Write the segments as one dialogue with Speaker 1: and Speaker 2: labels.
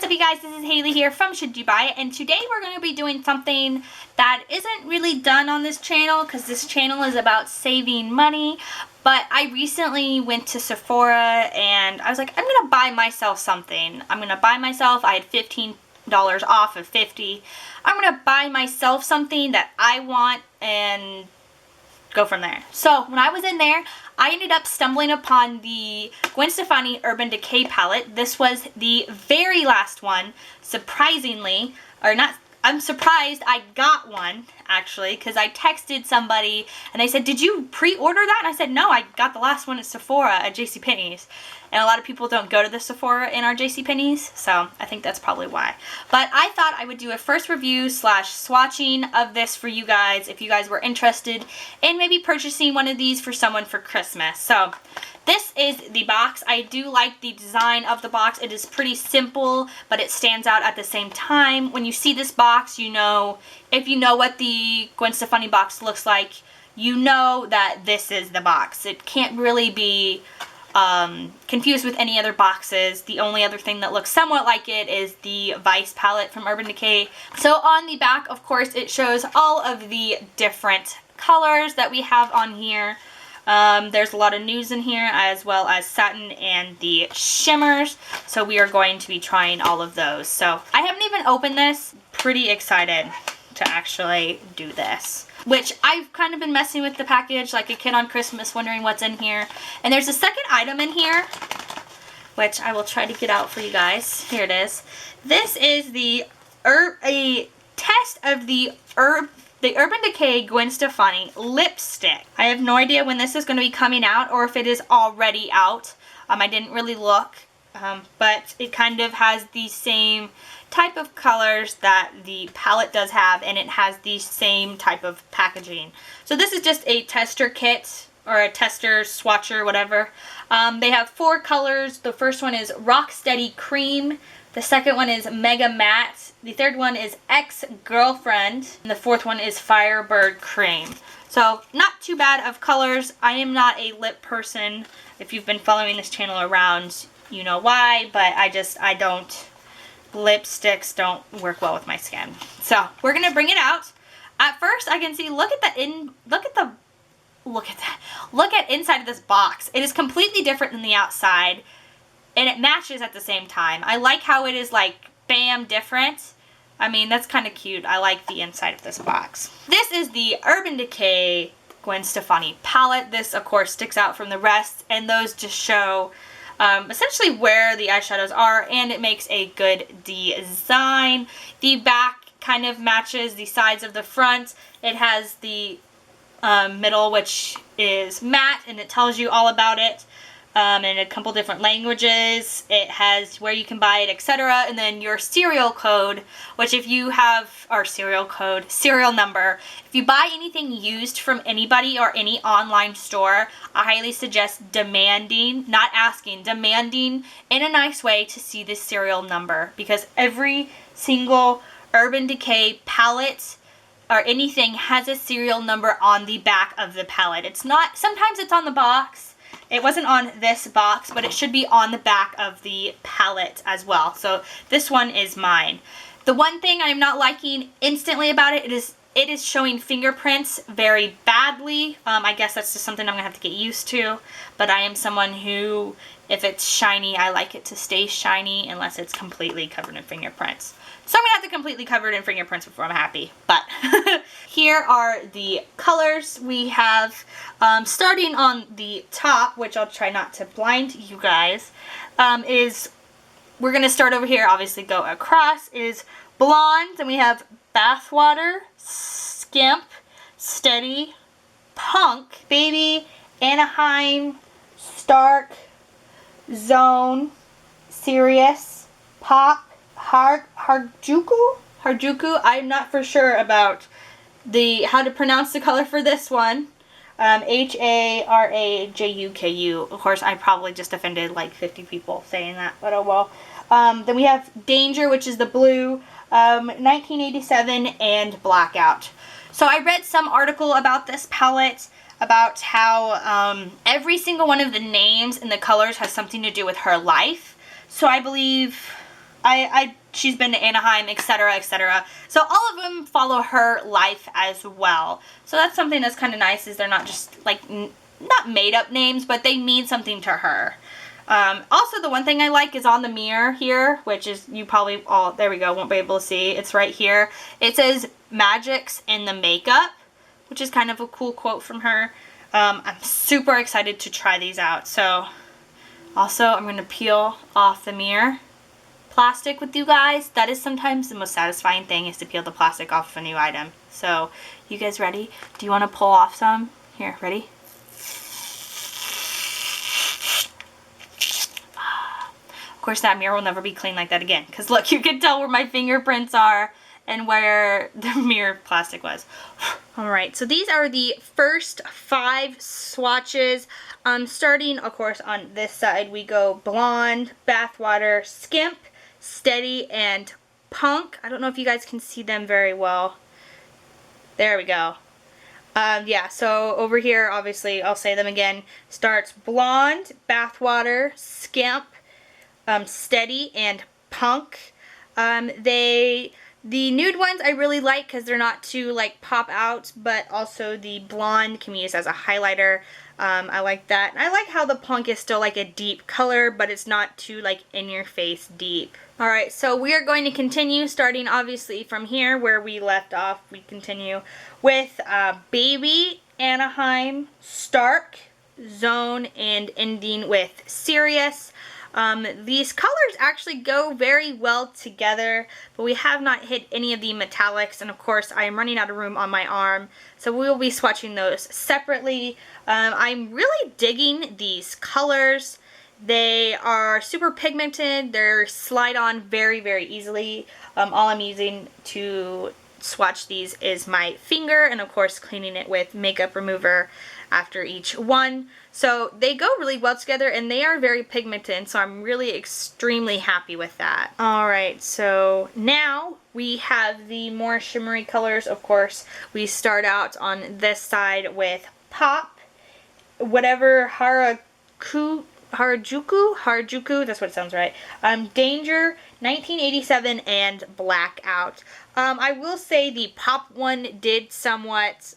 Speaker 1: What's up, you guys? This is Haley here from Should You Buy It, and today we're going to be doing something that isn't really done on this channel because this channel is about saving money. But I recently went to Sephora and I was like, I'm going to buy myself something. I had $15 off of $50. I'm going to buy myself something that I want and go from there. So when I was in there, I ended up stumbling upon the Gwen Stefani Urban Decay palette. This was the very last one, surprisingly, or not. I'm surprised I got one, actually, because I texted somebody and they said, did you pre-order that? And I said, no, I got the last one at Sephora at JCPenney's. And a lot of people don't go to the Sephora in our JCPenney's, so I think that's probably why. But I thought I would do a first review / swatching of this for you guys if you guys were interested in maybe purchasing one of these for someone for Christmas. So this is the box. I do like the design of the box. It is pretty simple, but it stands out at the same time. When you see this box, you know, if you know what the Gwen Stefani box looks like, you know that this is the box. It can't really be confused with any other boxes. The only other thing that looks somewhat like it is the Vice palette from Urban Decay. So on the back, of course, it shows all of the different colors that we have on here. There's a lot of nudes in here, as well as satin and the shimmers. So we are going to be trying all of those. So I haven't even opened this. Pretty excited to actually do this. Which I've kind of been messing with the package like a kid on Christmas, wondering what's in here. And there's a second item in here, which I will try to get out for you guys. Here it is. This is a test of the Urban Decay Gwen Stefani lipstick. I have no idea when this is going to be coming out or if it is already out. I didn't really look, but it kind of has the same type of colors that the palette does have, and it has the same type of packaging. So this is just a tester kit or a tester swatcher, whatever. They have 4 colors. The first one is Rocksteady Cream. The second one is Mega Matte. The third one is Ex-Girlfriend. And the fourth one is Firebird Cream. So not too bad of colors. I am not a lip person. If you've been following this channel around, you know why, but lipsticks don't work well with my skin. So we're gonna bring it out. At first I can see, look at inside of this box. It is completely different than the outside, and it matches at the same time. I like how it is like bam different. I mean, that's kind of cute. I like the inside of this box. This is the Urban Decay Gwen Stefani palette. This of course sticks out from the rest, and those just show essentially where the eyeshadows are, and it makes a good design. The back kind of matches the sides of the front. It has the middle, which is matte, and it tells you all about it in a couple different languages. It has where you can buy it, etc., and then your serial code, which if you have our serial number, if you buy anything used from anybody or any online store, I highly suggest demanding, not asking, demanding in a nice way to see this serial number, because every single Urban Decay palette or anything has a serial number on the back of the palette. It's not, sometimes it's on the box. It wasn't on this box, but it should be on the back of the palette as well. So this one is mine. The one thing I'm not liking instantly about it is showing fingerprints very badly. I guess that's just something I'm going to have to get used to. But I am someone who, if it's shiny, I like it to stay shiny unless it's completely covered in fingerprints. So I'm going to have to completely cover it in fingerprints before I'm happy. But here are the colors. We have, starting on the top, which I'll try not to blind you guys, we're going to start over here, obviously go across, is Blonde. Then we have Bathwater, Skimp, Steady, Punk, Baby, Anaheim, Stark, Zone, Serious, Pop, Harajuku. I'm not for sure about how to pronounce the color for this one. Harajuku. Of course, I probably just offended like 50 people saying that, but oh well. Then we have Danger, which is the blue, 1987, and Blackout. So I read some article about this palette, about how every single one of the names and the colors has something to do with her life. So I believe she's been to Anaheim, etc., etc. So all of them follow her life as well. So that's something that's kind of nice, is they're not just like, not made up names, but they mean something to her. Also, the one thing I like is on the mirror here, which is, you probably all, there we go, won't be able to see. It's right here. It says Magic's in the makeup, which is kind of a cool quote from her. I'm super excited to try these out. So also, I'm going to peel off the mirror plastic with you guys. That is sometimes the most satisfying thing, is to peel the plastic off of a new item. So, you guys ready? Do you want to pull off some? Here, ready? Of course, that mirror will never be clean like that again, because look, you can tell where my fingerprints are and where the mirror plastic was. Alright, so these are the first 5 swatches. Starting, of course, on this side, we go Blonde, Bathwater, Skimp, Steady, and Punk. I don't know if you guys can see them very well. There we go. Yeah, so over here, obviously, I'll say them again. Starts Blonde, Bathwater, Skimp, Steady, and Punk. The nude ones I really like because they're not too, like, pop out, but also the blonde can be used as a highlighter. I like that. And I like how the Punk is still, like, a deep color, but it's not too, like, in-your-face deep. Alright, so we are going to continue, starting, obviously, from here where we left off. We continue with Baby, Anaheim, Stark, Zone, and ending with Sirius. These colors actually go very well together, but we have not hit any of the metallics, and of course I am running out of room on my arm, so we will be swatching those separately. I'm really digging these colors. They are super pigmented. They're slide on very, very easily. All I'm using to swatch these is my finger, and of course cleaning it with makeup remover after each one. So they go really well together, and they are very pigmented, so I'm really extremely happy with that. Alright, so now we have the more shimmery colors. Of course, we start out on this side with Pop, whatever, Harajuku, that's what it sounds right. Danger, 1987, and Blackout. I will say the Pop one did somewhat,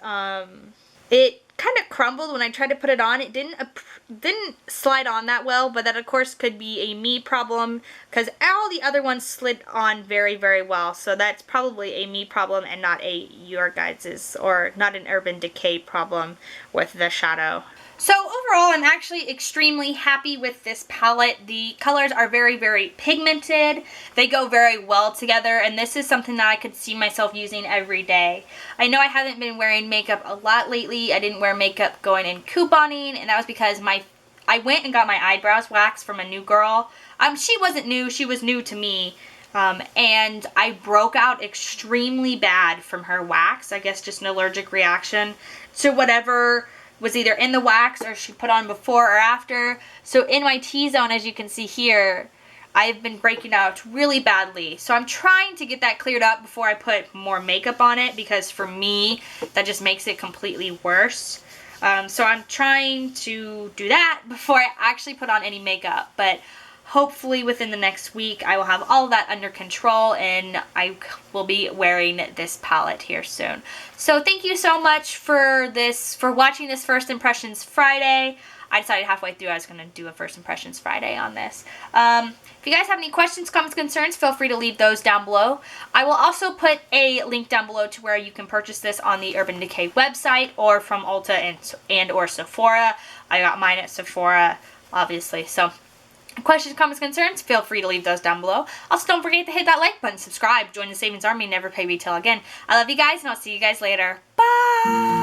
Speaker 1: it kind of crumbled when I tried to put it on. It didn't slide on that well, but that of course could be a me problem, because all the other ones slid on very, very well. So that's probably a me problem and not a your guys's, or not an Urban Decay problem with the shadow. So overall, I'm actually extremely happy with this palette. The colors are very, very pigmented. They go very well together, and this is something that I could see myself using every day. I know I haven't been wearing makeup a lot lately. I didn't wear makeup going in couponing, and that was because I went and got my eyebrows waxed from a new girl. She wasn't new, she was new to me. And I broke out extremely bad from her wax. I guess just an allergic reaction to whatever was either in the wax or she put on before or after. So in my T-zone, as you can see here, I've been breaking out really badly. So I'm trying to get that cleared up before I put more makeup on it, because for me, that just makes it completely worse. So I'm trying to do that before I actually put on any makeup. But hopefully within the next week, I will have all of that under control, and I will be wearing this palette here soon. So thank you so much for watching this First Impressions Friday. I decided halfway through I was going to do a First Impressions Friday on this. If you guys have any questions, comments, concerns, feel free to leave those down below. I will also put a link down below to where you can purchase this on the Urban Decay website, or from Ulta and or Sephora. I got mine at Sephora, obviously. So questions, comments, concerns, feel free to leave those down below. Also, don't forget to hit that like button, subscribe, join the Savings Army, never pay retail again. I love you guys, and I'll see you guys later. Bye!